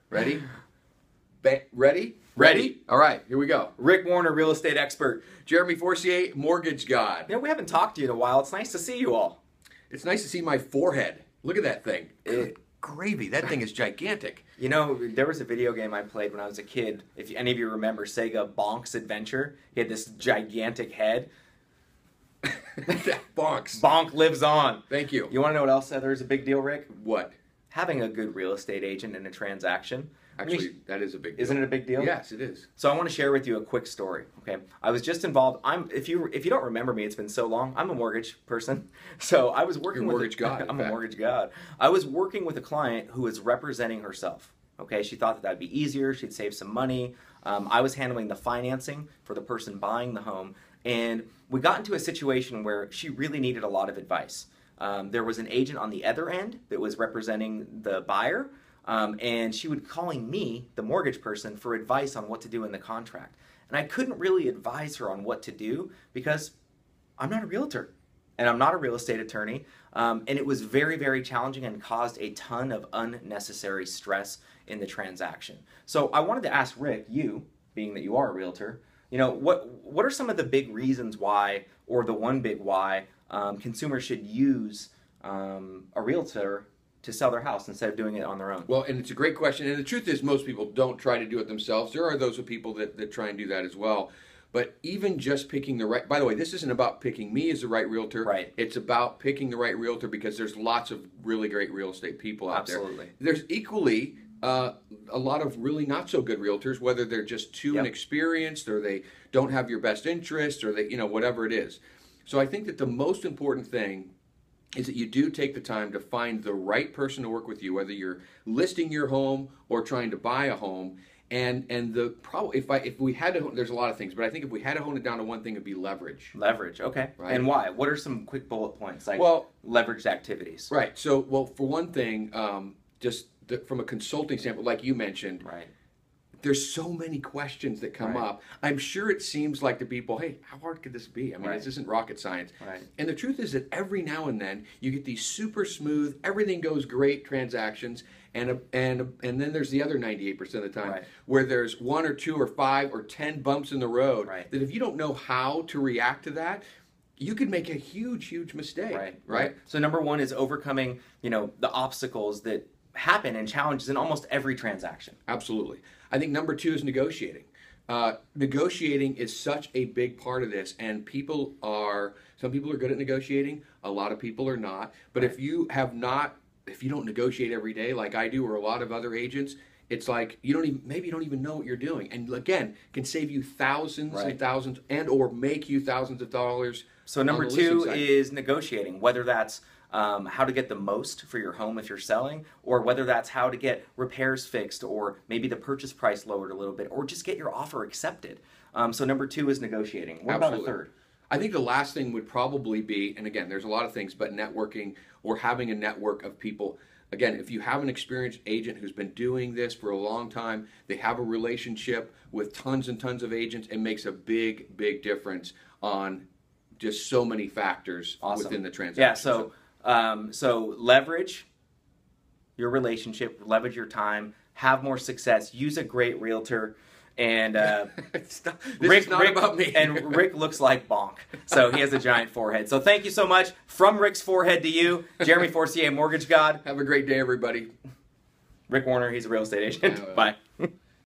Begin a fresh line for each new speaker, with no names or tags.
Ready? Ready? Ready? All right, here we go.
Rick Warner, real estate expert.
Jeremy Forcier, mortgage god.
We haven't talked to you in a while. It's nice to see you all.
It's nice to see my forehead. Look at that thing. Good gravy. That thing is gigantic.
You know, there was a video game I played when I was a kid. If any of you remember Sega Bonk's Adventure, he had this gigantic head.
Bonks.
Bonk lives on.
Thank you.
You want to know what else is a big deal, Rick?
What?
Having a good real estate agent in a transaction.
Actually, that is a big deal.
Isn't it a big deal?
Yes, it is.
So I want to share with you a quick story. Okay, I was just involved. If you don't remember me, it's been so long. I'm a mortgage person. So I was working
You're a
with
mortgage god.
I'm a mortgage god. I was working with a client who was representing herself. Okay, she thought that that'd be easier. She'd save some money. I was handling the financing for the person buying the home, and we got into a situation where she really needed a lot of advice. There was an agent on the other end that was representing the buyer. And she would calling me, the mortgage person, for advice on what to do in the contract. And I couldn't really advise her on what to do because I'm not a realtor and I'm not a real estate attorney. And it was very, very challenging and caused a ton of unnecessary stress in the transaction. So I wanted to ask Rick, you, being that you are a realtor, you know, what are some of the big reasons why, or the one big why, consumers should use a realtor to sell their house instead of doing it on their own?
Well, and it's a great question. And the truth is most people don't try to do it themselves. There are those people that try and do that as well. But even just picking the right, by the way, this isn't about picking me as the right realtor.
Right.
It's about picking the right realtor because there's lots of really great real estate people out there.
Absolutely.
There's equally a lot of really not so good realtors, whether they're just too inexperienced or they don't have your best interest or they, whatever it is. So I think that the most important thing is that you do take the time to find the right person to work with you, whether you're listing your home or trying to buy a home. And the problem, if we had to, there's a lot of things, but I think if we had to hone it down to one thing, it'd be leverage.
Leverage, okay.
Right?
And why? What are some quick bullet points, like leveraged activities?
Right. So, well, for one thing, from a consulting standpoint, like you mentioned,
right.
There's so many questions that come up. I'm sure it seems like to people, hey, how hard could this be? I mean, this isn't rocket science.
Right.
And the truth is that every now and then you get these super smooth, everything goes great transactions, and then there's the other 98% of the time where there's 1 or 2 or 5 or 10 bumps in the road that if you don't know how to react to that, you could make a huge, huge mistake. Right.
So number one is overcoming, the obstacles that happen and challenges in almost every transaction.
Absolutely. I think number 2 is negotiating. Negotiating is such a big part of this, and some people are good at negotiating, a lot of people are not. But if you don't negotiate every day like I do or a lot of other agents, it's like maybe you don't even know what you're doing. And again, can save you thousands and thousands or make you thousands of dollars.
So number 2 is negotiating, whether that's how to get the most for your home if you're selling, or whether that's how to get repairs fixed, or maybe the purchase price lowered a little bit, or just get your offer accepted. So number 2 is negotiating. What about a third?
I think the last thing would probably be, and again, there's a lot of things, but networking or having a network of people. Again, if you have an experienced agent who's been doing this for a long time, they have a relationship with tons and tons of agents, it makes a big, big difference on just so many factors within the transaction.
Yeah, so leverage your relationship, leverage your time, have more success, use a great realtor, and
this is not about me.
And Rick looks like Bonk, so he has a giant forehead. So thank you so much. From Rick's forehead to you, Jeremy Forcier, Mortgage God.
Have a great day, everybody.
Rick Warner, he's a real estate agent. Bye.